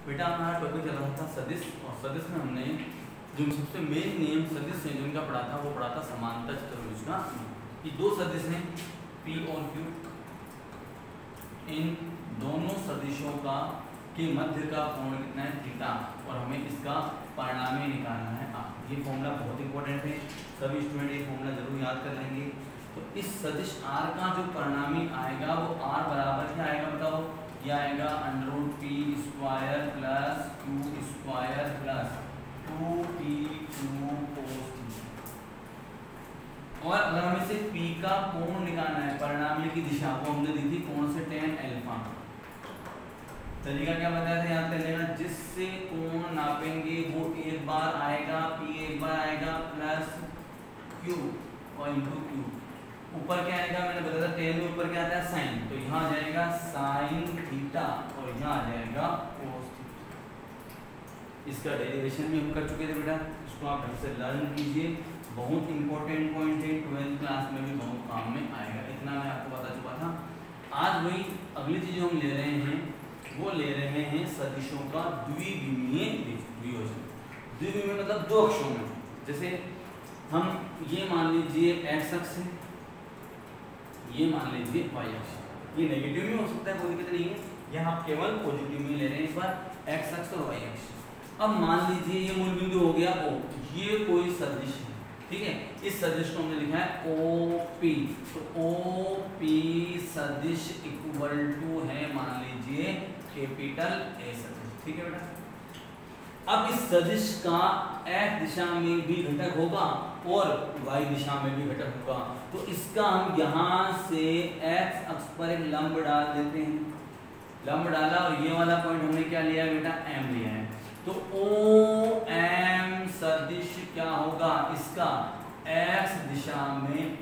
बेटा हमारा टॉपिक चल रहा था सदिश, और सदिश में हमने जो सबसे मेन नियम सदिश है जिनका पढ़ा था वो पढ़ा था समांतर चतुर्भुज का। ये दो सदिश हैं P और Q, इन दोनों सदिशों का के मध्य का कोण कितना है थीटा, और हमें इसका परिणामी निकालना है R। ये फॉर्मूला बहुत इंपॉर्टेंट है, सभी स्टूडेंट ये फॉर्मूला जरूर याद कर लेंगे। तो इस सदिश R का जो परिणामी आएगा वो R बराबर क्या आएगा बताओ, ये आएगा √p² plus q² plus 2pq cos θ। और अगर हमें से p का कोण निकालना है, परिणामी की दिशा वो हमने दी थी कोण से tan अल्फा। तरीका क्या बताया था याद कर लेना, जिससे कोण नापेंगे वो एक बार आएगा p, एक बार आएगा प्लस q और इंटू q। ऊपर क्या आएगा मैंने बताया था tan में ऊपर क्या आता है साइन, तो यहाँ आ जाएगा साइन थीटा और यहाँ आ जाएगा कोस थीटा। इसका डेरिवेशन भी हम कर चुके थे बेटा, इसको आप ढंग से लर्न कीजिए, बहुत इंपॉर्टेंट पॉइंट है, 12th क्लास में भी बहुत काम में आएगा, इतना मैं आपको बता चुका था। आज वही अगली चीज हम ले रहे हैं, वो ले रहे हैं सदिशों का द्विविमीय वियोजन। द्विविमीय मतलब दो अक्षों में, जैसे हम ये मान लीजिए x अक्ष है, ये मान लीजिए y अक्ष। ये नेगेटिव में हो सकता है, कोई दिक्कत नहीं है, यहाँ आप केवल पॉजिटिव में ले रहे हैं इस बार x अक्ष और y अक्ष। अब मान लीजिए ये मूल बिंदु हो गया O, ये कोई सदिश है, ठीक है। इस सदिश को हमने लिखा है OP, तो OP सदिश इक्वल टू है मान लीजिए कैपिटल A सदिश, ठीक है बेटा। अब इस सदिश का x दिशा में भी घटक होगा और y दिशा में भी घटक होगा, तो इसका हम यहाँ से x अक्ष पर एक लंब डाल देते हैं। लंब डाला और ये वाला पॉइंट हमने क्या लिया बेटा m लिया है, तो OM सदिश क्या होगा, इसका x दिशा में,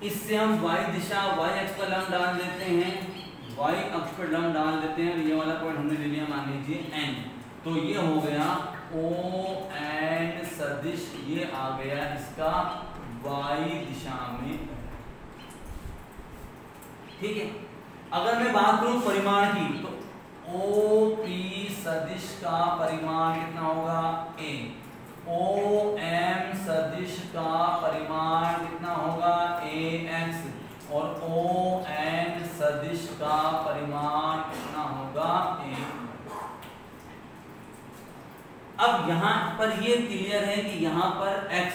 इससे हम y दिशा y अक्ष पर लंब डाल देते हैं, y अक्ष पर लंब डाल देते हैं, और ये वाला पॉइंट हमने ले लिया मान लीजिए n, तो ये हो गया ON सदिश, ये आ गया इसका y दिशा में, ठीक है। अगर मैं बात करूं परिमाण की, तो OP सदिश का परिमाण कितना होगा a, OM सदिश का परिमाण कितना होगा ax, और ON सदिश का परिमाण कितना होगा a। अब यहां पर ये क्लियर है कि यहां पर x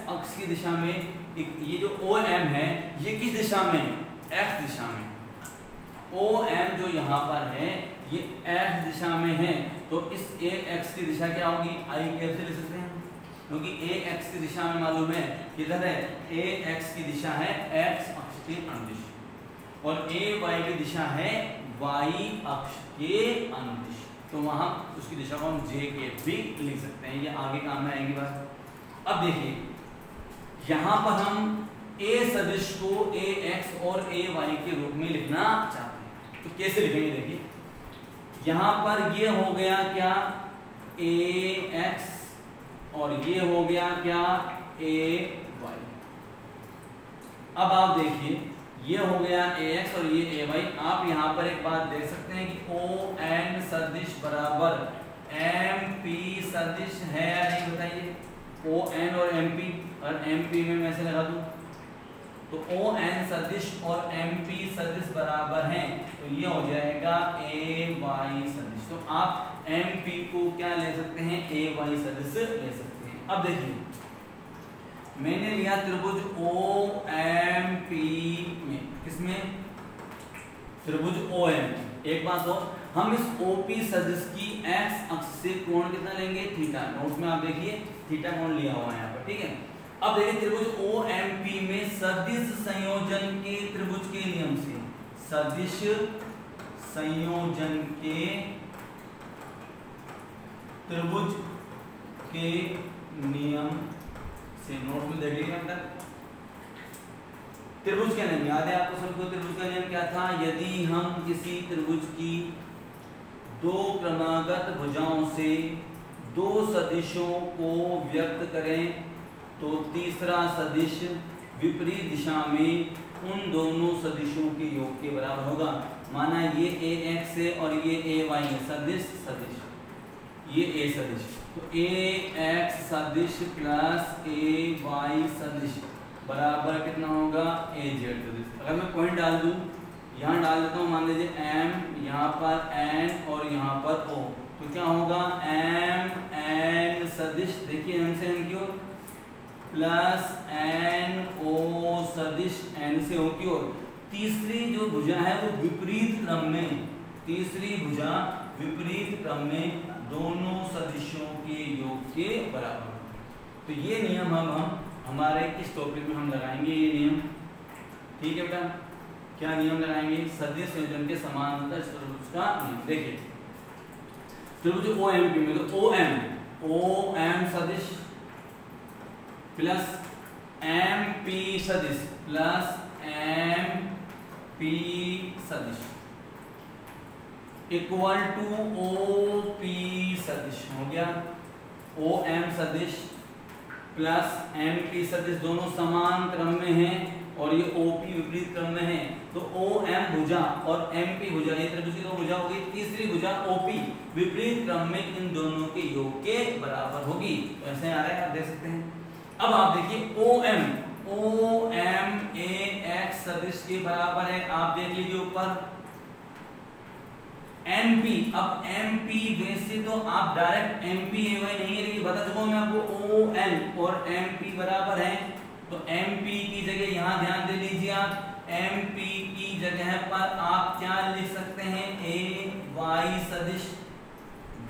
अक्ष की दिशा में, ये जो OM है ये किस दिशा में, x दिशा में। OM जो यहाँ पर है ये x दिशा में है, तो इस ax की दिशा क्या होगी, I कैसे ले सकते हैं, क्योंकि ax की दिशा में मालूम है किधर है, ax की दिशा है x अक्ष के अनुदिश, और ay की दिशा है y अक्ष के अनुदिश, तो वहां उसकी दिशा को हम j के भी लिख सकते हैं, ये आगे काम में आएगी बात। अब देखिए यहाँ पर हम a सदिश को ax और ay के रूप में लिखना चाहते हैं, तो कैसे लिखेंगे, देखिए यहाँ पर ये हो गया क्या ax और ये हो गया क्या ay। अब आप देखिए ये हो गया ax और ये ay। आप यहाँ पर एक बात देख सकते हैं कि ON सदिश बराबर MP सदिश है या नहीं, बताइए। ON और MP, और MP में मैं से लगा दूं तो ON सदिश और MP सदिश बराबर हैं, तो ये हो जाएगा AY सदिश। तो आप MP को क्या ले सकते हैं, AY सदिश ले सकते हैं। अब देखिए मैंने लिया त्रिभुज OMP में, किसमें, त्रिभुज OM। एक बात और, हम इस OP सदिश की x अक्ष से कोण कितना लेंगे, थीटा। नोट्स में आप देखिए थीटा कोण लिया हुआ है यहाँ पर, ठीक है। अब देखिए त्रिभुज OMP में सदिश संयोजन के त्रिभुज के नियम से, सदिश संयोजन के त्रिभुज के नियम से, नोट में देख लीजिए अंदर त्रिभुज का नियम याद है आपको सबको। त्रिभुज का नियम क्या था, यदि हम किसी त्रिभुज की दो क्रमागत भुजाओं से दो सदिशों को व्यक्त करें तो तीसरा सदिश विपरीत दिशा में उन दोनों सदिशों के योग के बराबर होगा। माना ये ax है और ये ay है, सदिश सदिश, ये a सदिश, तो ax सदिश प्लस ay सदिश बराबर कितना होगा az सदिश। अगर मैं पॉइंट डाल दूं, यहाँ डाल देता हूँ, मान लीजिए m, यहाँ पर n और यहाँ पर o, तो क्या होगा m n सदिश, देखिए m से n की ओर प्लस n o सदिश n से o की ओर। तीसरी जो भुजा है वो विपरीत क्रम में, तीसरी भुजा विपरीत क्रम में दोनों सदिशों के योग के बराबर। तो ये नियम हम हमारे इस टॉपिक में हम लगाएंगे, ये नियम, ठीक है बेटा। क्या नियम लगाएंगे? सदिश संयोजन के समानांतर चतुर्भुज का नियम। देखिए चतुर्भुज OMP में तो OM सदिश प्लस MP सदिश प्लस MP सदिश इक्वल टू OP सदिश हो गया। OM सदिश प्लस MP सदिश दोनों समान क्रम में हैं और ये OP विपरीत क्रम में है, तो OM भुजा और MP भुजा, ये त्रिभुज की दो भुजा होगी, तीसरी भुजा OP विपरीत क्रम में इन दोनों के योग के बराबर होगी। तो ऐसे आ रहा है, आप देख सकते हैं। अब आप देखिए OM AX सदिश के बराबर है, आप देख लीजिए ऊपर MP। अब MP वैसे तो आप डायरेक्ट MP AY नहीं है, लेकिन बता चुका हूं मैं आपको ON और MP बराबर है, तो MP की जगह यहां ध्यान दे लीजिए आप, MP की जगह पर आप क्या लिख सकते हैं, AY सदिश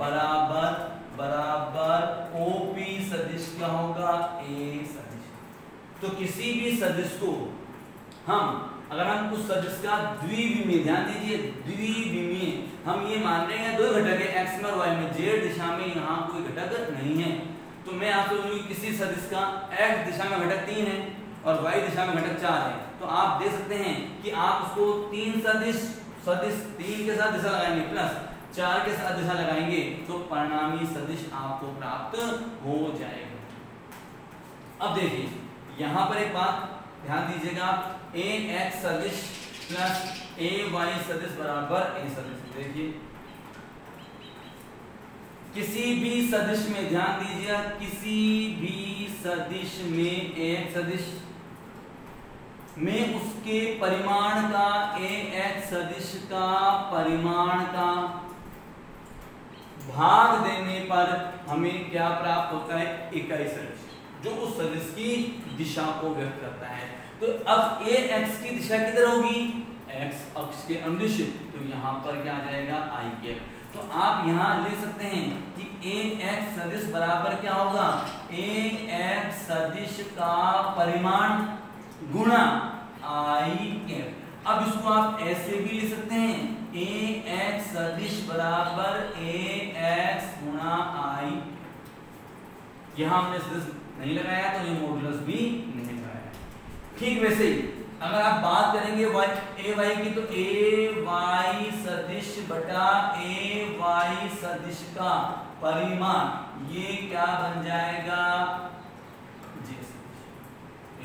बराबर बराबर OP सदिश क्या होगा, A सदिश। तो किसी भी सदिश को हम, अगर हम उस सदिश का द्विविमीय, ध्यान दीजिए द्विविमीय, हम ये मान रहे हैं दो घटक है x में और y में, z दिशा में यहाँ कोई घटक नहीं है, तो मैं आपसे बोलूंगी किसी सदिश का x दिशा में घटक 3 है और y दिशा में घटक 4 है, तो आप देख सकते हैं कि आप उसको 3 सदिश 3 के साथ दिशा लगाएंगे प्लस 4 के साथ दिशा लगाएंगे, तो परिणामी सदिश आपको प्राप्त हो जाएगा। अब देखिए यहाँ पर एक बात ध्यान दीजिएगा, ax सदिश प्लस ay सदिश बराबर a सदिश। देखिए किसी भी सदिश में, ध्यान दीजिए, किसी भी सदिश में ax सदिश में उसके परिमाण का, ax सदिश का परिमाण का भाग देने पर हमें क्या प्राप्त होता है, इकाई सदिश, जो उस सदिश की दिशा को व्यक्त करता है। तो अब ax की दिशा किधर होगी, x अक्ष के अनुदिश, तो यहाँ पर क्या आ जाएगा, i कैप। तो आप यहाँ लिख सकते हैं कि ax सदिश बराबर क्या होगा, ax सदिश का परिमाण गुणा i कैप। अब इसको आप ऐसे भी लिख सकते हैं, ax सदिश बराबर ax गुणा i। यहाँ हमने सदिश नहीं लगाया तो ये मॉडुलस भी नहीं लगाया। ठीक वैसे ही अगर आप बात करेंगे ay की, तो ay सदिश बटा ay सदिश का परिमाण ये क्या बन जाएगा, j सदिश।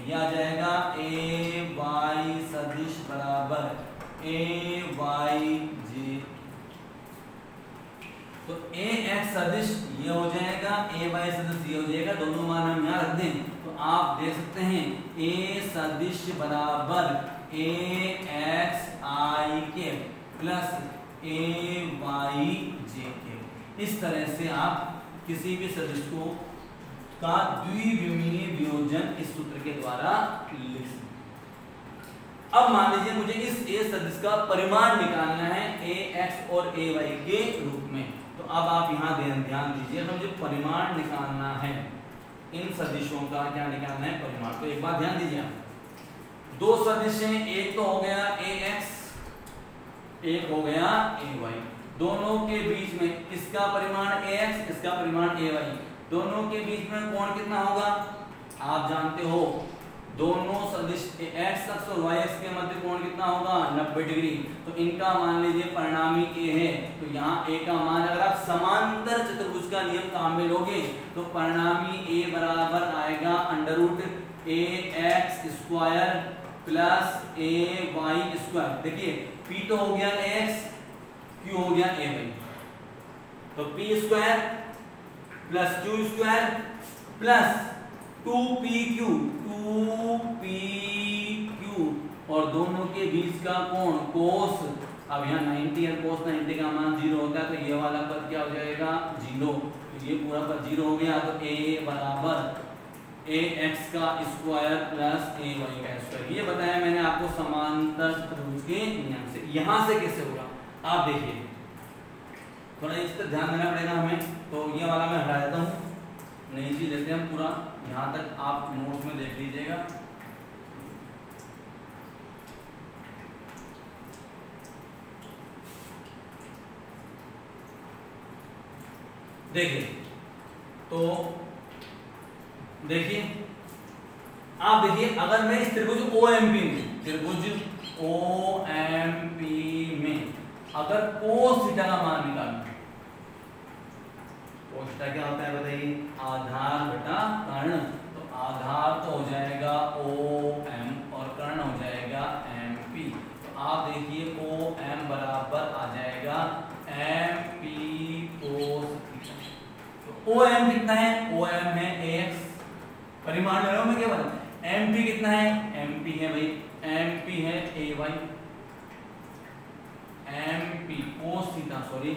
ये आ जाएगा ay सदिश बराबर ay तो ax सदिश ये हो जाएगा, ay सदिश ये हो जाएगा, दोनों मान हम यहाँ रख दें तो आप देख सकते हैं a सदिश बराबर ax i के प्लस ay j के। इस तरह से आप किसी भी सदिश को का द्विविमीय वियोजन इस सूत्र के द्वारा लिख सकते। अब मान लीजिए मुझे इस a सदिश का परिमाण निकालना है ax और ay के रूप में, तो अब आप यहाँ ध्यान दीजिए, मुझे परिमाण निकालना है, इन सदिशों का क्या निकालना है, परिमाण। तो एक बात ध्यान दीजिए, दो सदिश हैं, एक तो हो गया ax, एक हो गया ay, दोनों के बीच में इसका परिमाण ax, इसका परिमाण ay, दोनों के बीच में कोण कितना होगा, आप जानते हो, दोनों सदिश x अक्ष और y अक्ष के मध्य कोण कितना होगा, 90 डिग्री। तो इनका मान लीजिए परिणामी a है, तो यहाँ a का मान, अगर आप समांतर चतुर्भुज का नियम काम में लोगे तो परिणामी a बराबर आएगा √ax² प्लस ए वाई स्क्वायर। देखिए पी तो हो गया एक्स, क्यू हो गया ए वाई, तो P square plus Q square plus 2pq और दोनों के बीच का कोण कोस। अब यहाँ 90 और कोस 90 का मान 0 होता है, तो ये वाला पद क्या हो जाएगा 0, तो ये पूरा पद 0 हो गया। तो a बराबर ए एक्स का स्क्वायर प्लस ए वाई का स्क्वायर। ये बताया मैंने आपको समांतर त्रिभुज के नियम से। यहाँ से कैसे होगा आप देखिए, थोड़ा इस पर ध्यान देना पड़ेगा हमें। तो ये वाला मैं हटा देता हूँ, नई चीज लेते हैं हम पूरा, यहाँ तक आप नोट्स में देख लीजिएगा। देखिए तो देखिए आप देखिए, अगर मैं इस त्रिभुज OMP में अगर cos थीटा का मान निकालूं, cos थीटा क्या होता है बताइए, आधार बटा कर्ण। तो आधार तो हो जाएगा OM और कर्ण हो जाएगा MP। तो आप देखिए OM बराबर आ जाएगा MP cos थीटा। तो OM कितना है, OM है AX, परिमाण ले रहा हूं मैं केवल। MP कितना है, MP है भाई, MP है AY, MP cos theta, sorry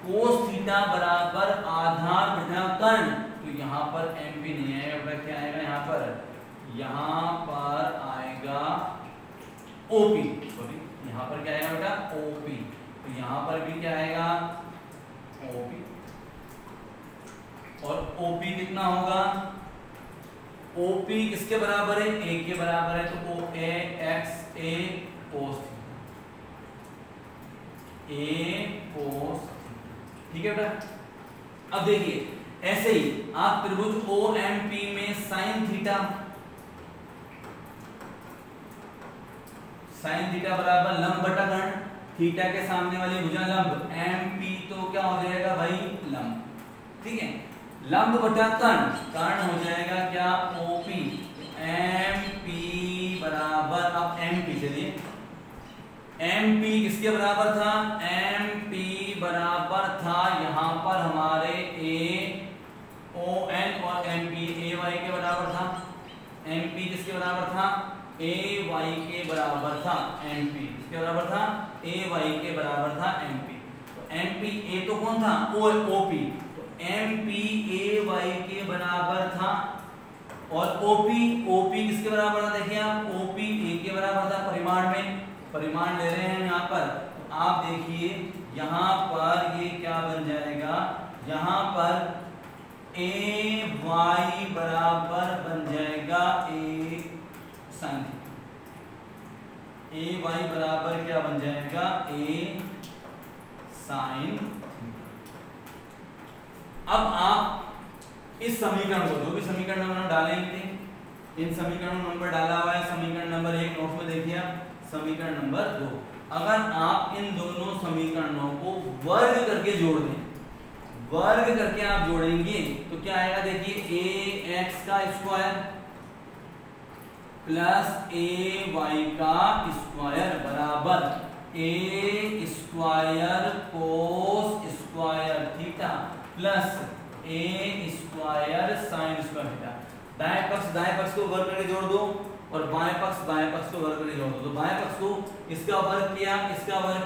cos theta बराबर आधार बटा कर्ण। तो यहाँ पर MP नहीं आएगा, क्या आएगा यहाँ पर, यहाँ पर आएगा OP, सॉरी यहाँ पर क्या आएगा बेटा OP। तो यहाँ पर भी क्या आएगा OP, और OP कितना होगा, OP किसके बराबर है, A के बराबर है। तो OAX A cos A cos, ठीक है बेटा। अब देखिए ऐसे ही आप त्रिभुज OMP में sin थीटा बराबर लंब बटा कर्ण, थीटा के सामने वाली भुजा लंब, MP तो क्या हो जाएगा भाई लंब, ठीक है, लंब बटा कर्ण, कर्ण हो जाएगा क्या OP। MP बराबर, अब MP चलिए MP किसके बराबर था, MP बराबर था यहाँ पर हमारे AON और MP AY के बराबर था। MP किसके बराबर था, AY के बराबर था। MP किसके बराबर था, AY के बराबर था MP। तो MP A तो कौन था OP, तो MP AY के बराबर था, और OP किसके बराबर था, देखिए आप OP A के बराबर था। परिमाण में परिमाण ले रहे हैं यहाँ पर, तो आप देखिए यहाँ पर ये क्या बन जाएगा, यहाँ पर AY बराबर बन जाएगा A sin थीटा। AY बराबर क्या बन जाएगा A sin। अब आप इस समीकरण को, जो भी समीकरण हम डालेंगे, इन समीकरणों नंबर डाला हुआ है, समीकरण नंबर 1 नोट में देखिए आप, समीकरण नंबर 2, अगर आप इन दोनों समीकरणों को वर्ग करके जोड़ दें, वर्ग करके आप जोड़ेंगे तो क्या आएगा, देखिए AX का स्क्वायर प्लस AY का स्क्वायर बराबर A square cos square theta plus A square sine square theta. दाएं पक्ष को वर्ग करके जोड़ दो, और बाएं पक्ष को वर्ग करके जोड़ दो। तो बाएं पक्ष को इसका वर्ग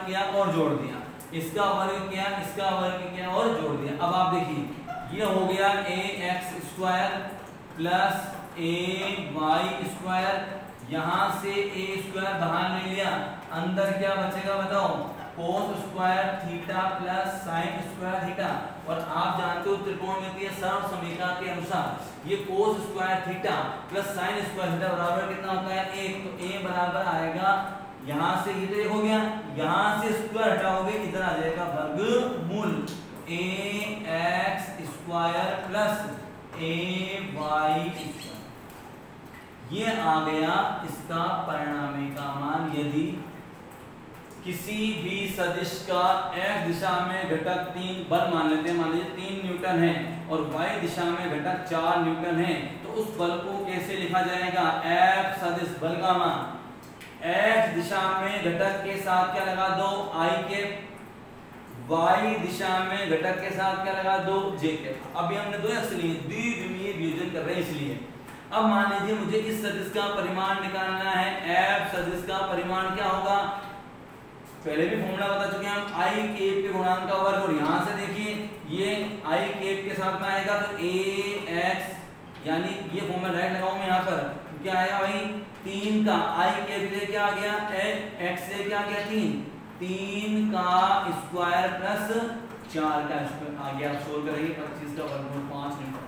किया और जोड़ दिया, इसका वर्ग किया और जोड़ दिया। अब आप देखिए ये हो गया AX square plus AY square, यहाँ से A स्क्वायर बाहर ले लिया, अंदर क्या बचेगा बताओ, cos square theta plus sine square theta. और आप जानते हो त्रिकोणमितीय सरल समीकरण के अनुसार ये cos square theta plus sine square theta बराबर कितना होता है 1। तो A बराबर आएगा, यहाँ से ये हो गया, यहाँ से स्क्वायर हटाओगे इधर आ जाएगा वर्गमूल, AX square plus AY square. ये आ गया इसका परिणामी का मान। यदि किसी भी सदिश का x दिशा में घटक 3 बल मान लेते हैं, मान लीजिए 3 न्यूटन है और y दिशा में घटक 4 न्यूटन है, तो उस बल को कैसे लिखा जाएगा, F सदिश बल का मान x दिशा में घटक के साथ क्या लगा दो i कैप, y दिशा में घटक के साथ क्या लगा दो j कैप। अभी हमने दो अक्ष लिए, द्विविमीय वियोजन कर रहे हैं इसलिए। अब मान लीजिए मुझे इस सदिश का परिमाण निकालना है, f सदिश का परिमाण क्या होगा, पहले भी फॉर्मूला बता चुके हैं हम, i कैप के गुणांक का वर्ग। और यहां से देखिए ये i कैप के साथ में आएगा तो ax, यानी ये फॉर्मूला राइट लगाऊं मैं यहाँ पर, क्या आएगा भाई 3 का i कैप से क्या आ गया, x से क्या आ गया 3 का स्क्वायर प्लस 4 का स्क्वायर आ गया। सोल्व करेंगे 25 का वर्गमूल 5 न्यूटन।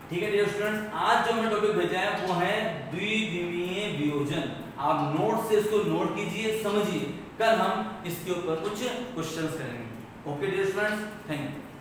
ठीक है डियर स्टूडेंट्स, आज जो हमने टॉपिक भेजा है वो है द्विविमीय वियोजन। आप नोट से इसको नोट कीजिए, समझिए, कल हम इसके ऊपर कुछ क्वेश्चंस करेंगे। Okay dear students, thank you.